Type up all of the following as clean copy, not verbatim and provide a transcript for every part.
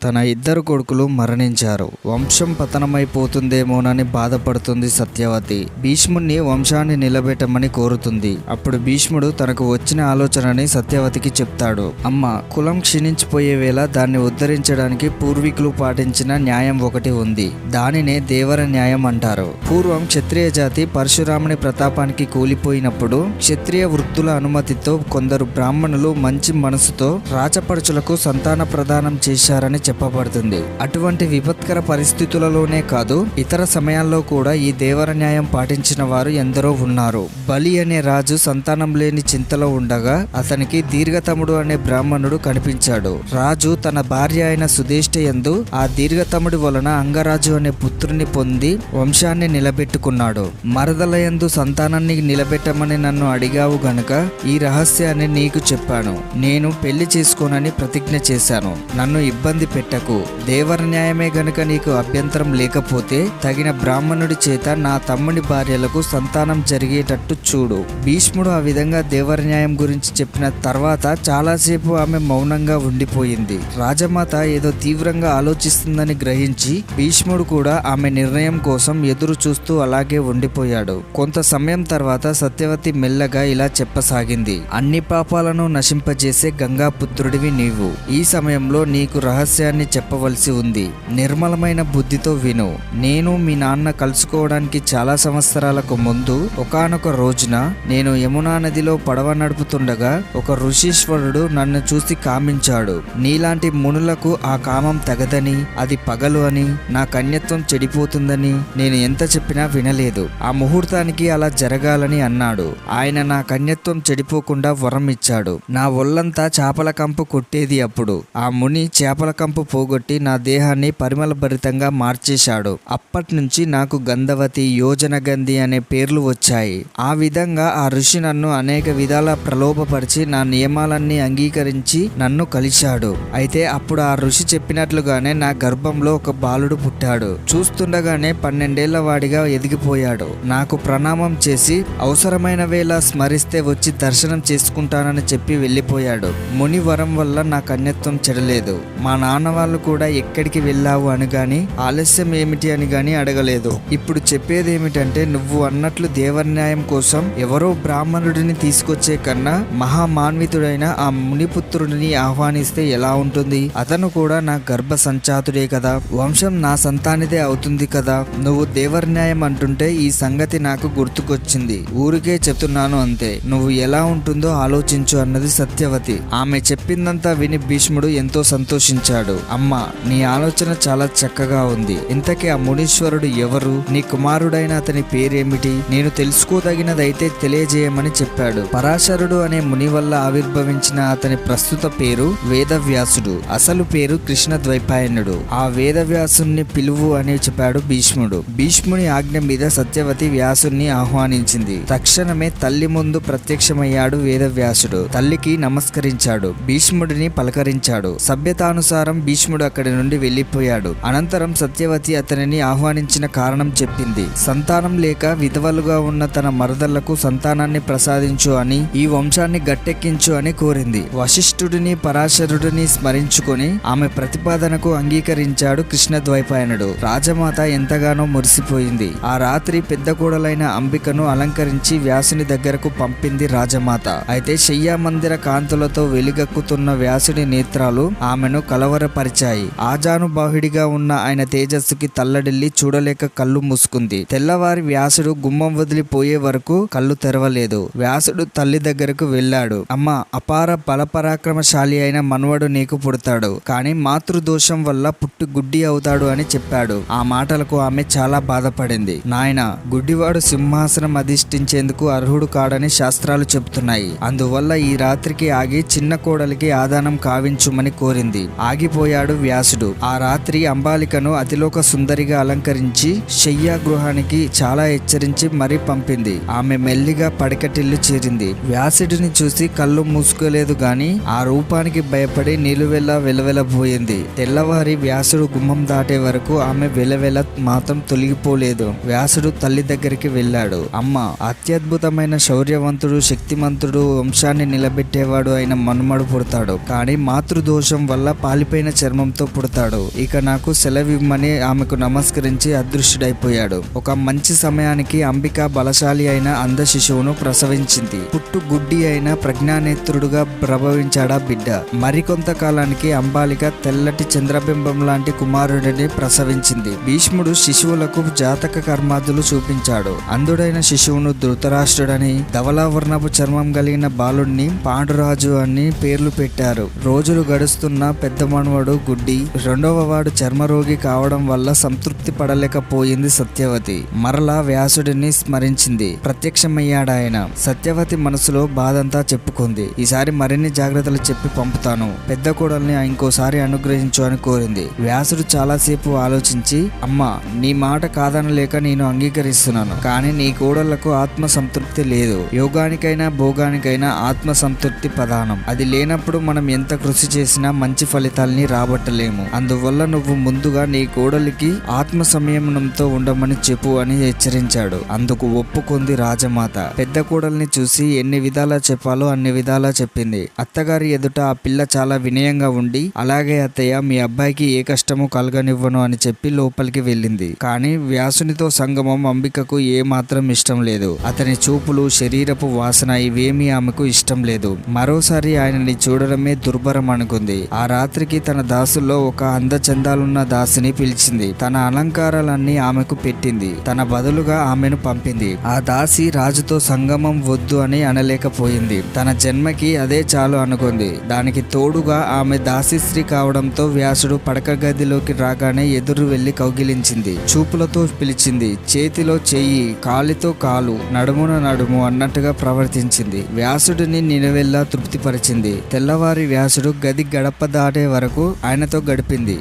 తన ఇద్దరు కొడుకులు మరణించారు. వంశం పతనమైపోతుందేమోనని బాధపడుతుంది సత్యవతి. భీష్ముడిని వంశాన్ని నిలబెట్టమని కోరుతుంది. అప్పుడు భీష్ముడు తనకు వచ్చిన ఆలోచనని సత్యవతికి చెప్తాడు. అమ్మ, కులం క్షీణించిపోయే వేళ దాన్ని ఉద్ధరించడానికి పూర్వీకులు పాటించిన న్యాయం ఒకటి ఉంది. దానినే దేవర న్యాయం అంటారు. పూర్వం క్షత్రియ జాతి పరశురాముని ప్రతాపానికి కూలిపోయినప్పుడు క్షత్రియ వృద్ధుల అనుమతితో కొందరు బ్రాహ్మణులు మంచి మనసుతో రాచపడుచులకు సంతాన ప్రదానం చేశారని చెప్పబడుతుంది. అటువంటి విపత్కర పరిస్థితులలోనే కాదు, ఇతర సమయాల్లో కూడా ఈ దేవర న్యాయం పాటించిన వారు ఎందరో ఉన్నారు. బలి అనే రాజు సంతానం లేని చింతలో ఉండగా అతనికి దీర్ఘతముడు అనే బ్రాహ్మణుడు కనిపించాడు. రాజు తన భార్య అయిన సుధేష్ట యందు ఆ దీర్ఘతముడి వలన అంగరాజు అనే పుత్రుని పొంది వంశాన్ని నిలబెట్టుకున్నాడు. మరదలయందు సంతానాన్ని నిలబెట్టమని నన్ను అడిగావు గనుక ఈ రహస్యాన్ని నీకు చెప్పాను. నేను పెళ్లి చేసుకోనని ప్రతిజ్ఞ చేశాను. నన్ను ఇబ్బంది పెట్టకు. దేవర న్యాయమే గనుక నీకు అభ్యంతరం లేకపోతే తగిన బ్రాహ్మణుడి చేత నా తమ్ముడి భార్యలకు సంతానం జరిగేటట్టు చూడు. భీష్ముడు ఆ విధంగా దేవర న్యాయం గురించి చెప్పిన తర్వాత చాలాసేపు ఆమె మౌనంగా ఉండిపోయింది. రాజమాత ఏదో తీవ్రంగా ఆలోచిస్తుందని గ్రహించి భీష్ముడు కూడా ఆమె నిర్ణయం కోసం ఎదురు చూస్తూ అలాగే ఉండిపోయాడు. కొంత సమయం తర్వాత సత్యవతి మెల్లగా ఇలా చెప్పసాగింది. అన్ని పాపాలను నశింపజేసే గంగాపుత్రుడివి నీవు. ఈ సమయంలో నీకు రహస్యాన్ని చెప్పవలసి ఉంది. నిర్మలమైన బుద్ధితో విను. నేను మీ నాన్న కలుసుకోవడానికి చాలా సంవత్సరాలకు ముందు ఒకానొక రోజున నేను యమునా నదిలో పడవ నడుపుతుండగా ఒక ఋషీశ్వరుడు నన్ను చూసి కామించాడు. నీలాంటి మునులకు ఆ కామం తగదని, అది పగలు అని, నా కన్యత్వం చెడిపోతుందని నేను ఎంత చెప్పినా వినలేదు. ఆ ముహూర్తానికి అలా జరగాలని అన్నాడు. ఆయన నా కన్యత్వం చెడిపోకుండా వరం ఇచ్చాడు. నా ఒళ్ళంతా చేపల కంపు కొట్టేది. అప్పుడు ఆ ముని చేపల కంపు పోగొట్టి నా దేహాన్ని పరిమళ భరితంగా మార్చేశాడు. అప్పటి నుంచి నాకు గంధవతి, యోజన గంధి అనే పేర్లు వచ్చాయి. ఆ విధంగా ఆ ఋషి నన్ను అనేక విధాల ప్రలోభపరిచి నా నియమాలన్నీ అంగీకరించి నన్ను కలిశాడు. అయితే అప్పుడు ఆ ఋషి చెప్పినట్లుగానే నా గర్భంలో ఒక బాలుడు పుట్టాడు. చూస్తుండగానే 12 ఏళ్ల వాడిగా ఎదిగిపోయాడు. నాకు ప్రణామం చేసి అవసరమైన వేళ స్మరిస్తే వచ్చి దర్శనం చేసుకుంటానని చెప్పి వెళ్ళిపోయాడు. ముని వరం వల్ల నా కన్యత్వం చెడలేదు. మా నాన్న వాళ్ళు కూడా ఎక్కడికి వెళ్ళావు అని గాని, ఆలస్యం ఏమిటి అని గాని అడగలేదు. ఇప్పుడు చెప్పేది ఏమిటంటే, నువ్వు అన్నట్లు దేవన్యాయం కోసం ఎవరో బ్రాహ్మణుడిని తీసుకొచ్చే కన్నా మహామాన్వితుడైన ఆ మునిపుత్రుడిని ఆహ్వానిస్తే ఎలా ఉంటుంది? అతను కూడా నా గర్భ సంచాతుడే కదా, వంశం నా సంతానిదే అవుతుంది కదా. నువ్వు దేవర్న్యాయం అంటుంటే ఈ సంగతి నాకు గుర్తుకొచ్చింది. ఊరికే చెప్తున్నాను అంతే. నువ్వు ఎలా ఉంటుందో ఆలోచించు అన్నది సత్యవతి. ఆమె చెప్పిందంతా విని భీష్ముడు ఎంతో సంతోషించాడు. అమ్మా, నీ ఆలోచన చాలా చక్కగా ఉంది. ఇంతకీ ఆ మునీశ్వరుడు ఎవరు? నీ కుమారుడైన అతని పేరేమిటి? నేను తెలుసుకోదగినదైతే తెలియజేయమని చెప్పాడు. పరాశరుడు అనే ముని వల్ల ఆవిర్భవించిన అతని ప్రస్తుత పేరు వేదవ్యాసుడు. అసలు పేరు కృష్ణద్వైపాయనుడు. ఆ వేదవ్యాసుని పిలువు అని చెప్పాడు భీష్ముడు. భీష్ముని ఆజ్ఞ మీద సత్యవతి వ్యాసుని ఆహ్వానించింది. తక్షణమే తల్లి ముందు ప్రత్యక్షమయ్యాడు వేదవ్యాసుడు. తల్లికి నమస్కరించాడు. భీష్ముడిని పలకరించాడు. సభ్యతానుసారం భీష్ముడు అక్కడి నుండి వెళ్లిపోయాడు. అనంతరం సత్యవతి అతనిని ఆహ్వానించిన కారణం చెప్పింది. సంతానం లేక విధవలుగా ఉన్న తన మరదళ్లకు సంతానాన్ని ప్రసాదించు అని, ఈ వంశాన్ని గట్టెక్కించు అని కోరింది. వశిష్ఠుడిని, పరాశరుడిని స్మరించుకొని ఆమె ప్రతిపాదనకు అంగీకరించాడు కృష్ణద్వైపాయనుడు. రాజమాత ఎంతగానో మురిసిపోయింది. ఆ రాత్రి పెద్ద కోడలైన అంబికను అలంకరించి వ్యాసుని దగ్గరకు పంపింది రాజమాత. అయితే శయ్యా మందిర కాంతులతో వెలుగక్కుతున్న వ్యాసుని నేత్రాలు ఆమెను కలవరపరిచాయి. ఆజానుబాహుడిగా ఉన్న ఆయన తేజస్సుకి తల్లడిల్లి చూడలేక కళ్ళు మూసుకుంది. తెల్లవారి వ్యాసుడు గుమ్మం వదిలిపోయే వరకు కళ్ళు తెరవలేదు. వ్యాసుడు తల్లి దగ్గరకు వెళ్ళాడు. అమ్మ, అపార బలపరాక్రమశాలి అయిన మనవడు నీకు పుడతాడు. కానీ మాతృదోషం వల్ల పుట్టి గుడ్డి అవుతాడు అని చెప్పాడు. ఆ మాటలకు ఆమె చాలా బాధపడింది. నాయన, గుడ్డివాడు సింహాసనం అధిష్ఠించేందుకు అర్హుడు కాడని శాస్త్రాలు చెబుతున్నాయి. అందువల్ల ఈ రాత్రికి ఆగి చిన్న కోడలికి ఆదానం కావించుమని కోరింది. ఆగిపోయాడు వ్యాసుడు. ఆ రాత్రి అంబాలికను అతిలోక సుందరిగా అలంకరించి శయ్యా గృహానికి చాలా హెచ్చరించి మరీ పంపింది. ఆమె మెల్లిగా పడకటిల్లు చేరింది. వ్యాసుడిని చూసి కళ్ళు మూసుకోలేదు గాని ఆ రూపానికి భయపడి నిలువెల్లా వెలవెలబోయింది. తెల్లవారి వ్యాసుడు గుమ్మం దాటే వరకు ఆమె వెలవెల మాత్రం తొలగిపోలేదు. వ్యాసుడు తల్లి దగ్గరికి వెళ్ళాడు. అమ్మ, అత్యద్భుతమైన శౌర్యవంతుడు, శక్తిమంతుడు, వంశాన్ని నిలబెట్టేవాడు అయిన మనుమడు పుడతాడు. కానీ మాతృదోషం వల్ల పాలిపోయిన చర్మంతో పుడతాడు. ఇక నాకు సెలవిమ్మని ఆమెకు నమస్కరించి అదృశ్యుడైపోయాడు. ఒక మంచి సమయానికి అంబిక బలశాలి అయిన అంధ శిశువును ప్రసవించింది. పుట్టు గుడ్డి అయిన ప్రజ్ఞానేత్రుడుగా ప్రభవించాడా బిడ్డ. మరికొంత కాలానికి అంబాలిక తెల్లటి చంద్రబింబం లాంటి కుమారుడిని ప్రసవించింది. భీష్ముడు శిశువులకు జాతక కర్మాదులు చూపించాడు. అంధుడైన శిశువును ధృతరాష్ట్రుడని, ధవలావర్ణపు చర్మం కలిగిన బాలుడిని పాండురాజు అని పేర్లు పెట్టారు. రోజులు గడుస్తున్న పెద్ద మనవడు గుడ్డి, రెండవ వాడు చర్మరోగి కావడం వల్ల సంతృప్తి పడలేకపోయింది సత్యవతి. మరలా వ్యాసుడిని స్మరించింది. ప్రత్యక్షమయ్యాడాయన. సత్యవతి మనసులో బాధంతా చెప్పుకుంది. ఈసారి మరిన్ని జాగ్రత్తలు చెప్పి పంపుతాను. పెద్ద కోడల్ని ఇంకోసారి అనుగ్రహించు అని కోరింది. వ్యాసుడు చాలాసేపు ఆలోచించి, అమ్మా, నీ మాట కాదనలేక నేను అంగీకరిస్తున్నాను. కానీ నీ కోడళ్లకు ఆత్మ సంతృప్తి లేదు. యోగానికైనా భోగానికైనా ఆత్మ సంతృప్తి ప్రధానం. అది లేనప్పుడు మనం ఎంత కృషి చేసినా మంచి ఫలితాల్ని రాబట్టలేము. అందువల్ల నువ్వు ముందుగా నీ కోడలికి ఆత్మ సంయమనంతో ఉండమని చెప్పు అని హెచ్చరించాడు. అందుకు ఒప్పుకుంది రాజమాత. పెద్ద కోడల్ని చూసి ఎన్ని విధాలా చెప్పాలో అన్ని విధాలా చెప్పింది. అత్తగారి ఎదుట ఆ పిల్ల చాలా వినయంగా ఉండి, అలాగే అత్తయ్య, మీ అబ్బాయికి ఏ కష్టము కలగనివ్వను అని చెప్పి లోపలికి వెళ్ళింది. కానీ వ్యాసునితో సంగమం అంబికకు ఏ మాత్రం ఇష్టం లేదు. అతని చూపులు, శరీరపు వాసన ఇవేమీ ఆమెకు ఇష్టం లేదు. మరోసారి ఆయనని చూడడమే దుర్భరం అనుకుంది. ఆ రాత్రికి తన దాసుల్లో ఒక అందచందాలున్న దాసిని పిలిచింది. తన అలంకారాలన్నీ ఆమెకు పెట్టింది. తన బదులుగా ఆమెను పంపింది. ఆ దాసి రాజుతో సంగమం వద్దు అని అనలేకపోయింది. తన జన్మకి అదే చాలు అనుకుంది. దానికి తోడుగా ఆమె దాసిస్త్రీ కావడంతో వ్యాసుడు పడక గదిలోకి రాగానే ఎదురు వెళ్లి కౌగిలించింది. చూపులతో పిలిచింది. చేతిలో చెయ్యి, కాలితో కాలు, నడుమున నడుము అన్నట్టుగా ప్రవర్తించింది. వ్యాసుడిని నిలువెల్లా తృప్తిపరిచింది. తెల్లవారి వ్యాసుడు గది గడప దాటే వరకు ఆయనతో గడిపింది.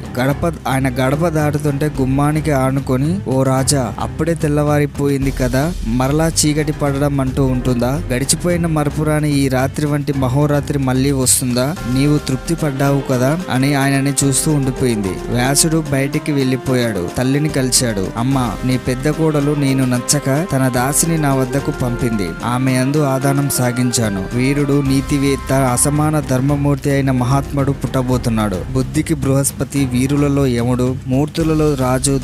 ఆయన గడప దాటుతుంటే గుమ్మానికి ఆనుకొని, ఓ రాజా, అప్పుడే తెల్లవారిపోయింది కదా, మరలా చీకటి పడడం అంటూ ఉంటుందా? గడిచిపోయిన మరపురాని ఈ రాత్రి వంటి మహోరాత్రి మళ్ళీ వస్తుందా? నీవు తృప్తి పడ్డావు కదా అని ఆయనని చూస్తూ ఉండిపోయింది. వ్యాసుడు బయటికి వెళ్లిపోయాడు. తల్లిని కలిశాడు. అమ్మా, నీ పెద్ద కోడలు నేను నచ్చక తన దాసిని నా వద్దకు పంపింది. ఆమె యందు ఆదానం సాగించాను. వీరుడు, నీతివేత్త, అసమాన ధర్మమూర్తి అయిన మహాత్ముడు పుట్టబోతున్నాడు. బుద్ధికి బృహస్పతి, వీరులలో యముడు, మూర్తులలో రాజు,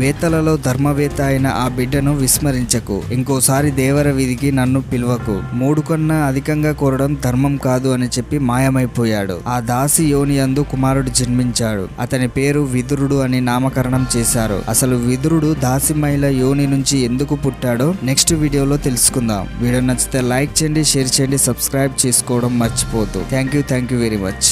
వేత్తలలో ధర్మవేత్త అయిన ఆ బిడ్డను విస్మరించకు. ఇంకోసారి దేవర వీధికి నన్ను పిలువకు. 3 కన్నా అధికంగా కోరడం ధర్మం కాదు అని చెప్పి మాయమైపోయాడు. ఆ దాసి యోని యందు కుమారుడు జన్మించాడు. అతని పేరు విదురుడు అని నామకరణం చేశారు. అసలు విదురుడు దాసి మహిళ యోని నుంచి ఎందుకు పుట్టాడో నెక్స్ట్ వీడియోలో తెలుసుకుందాం. వీడియో నచ్చితే లైక్ చేయండి, షేర్ చేయండి, సబ్స్క్రైబ్ చేసుకోవడం మర్చిపోవద్దు. Thank you very much.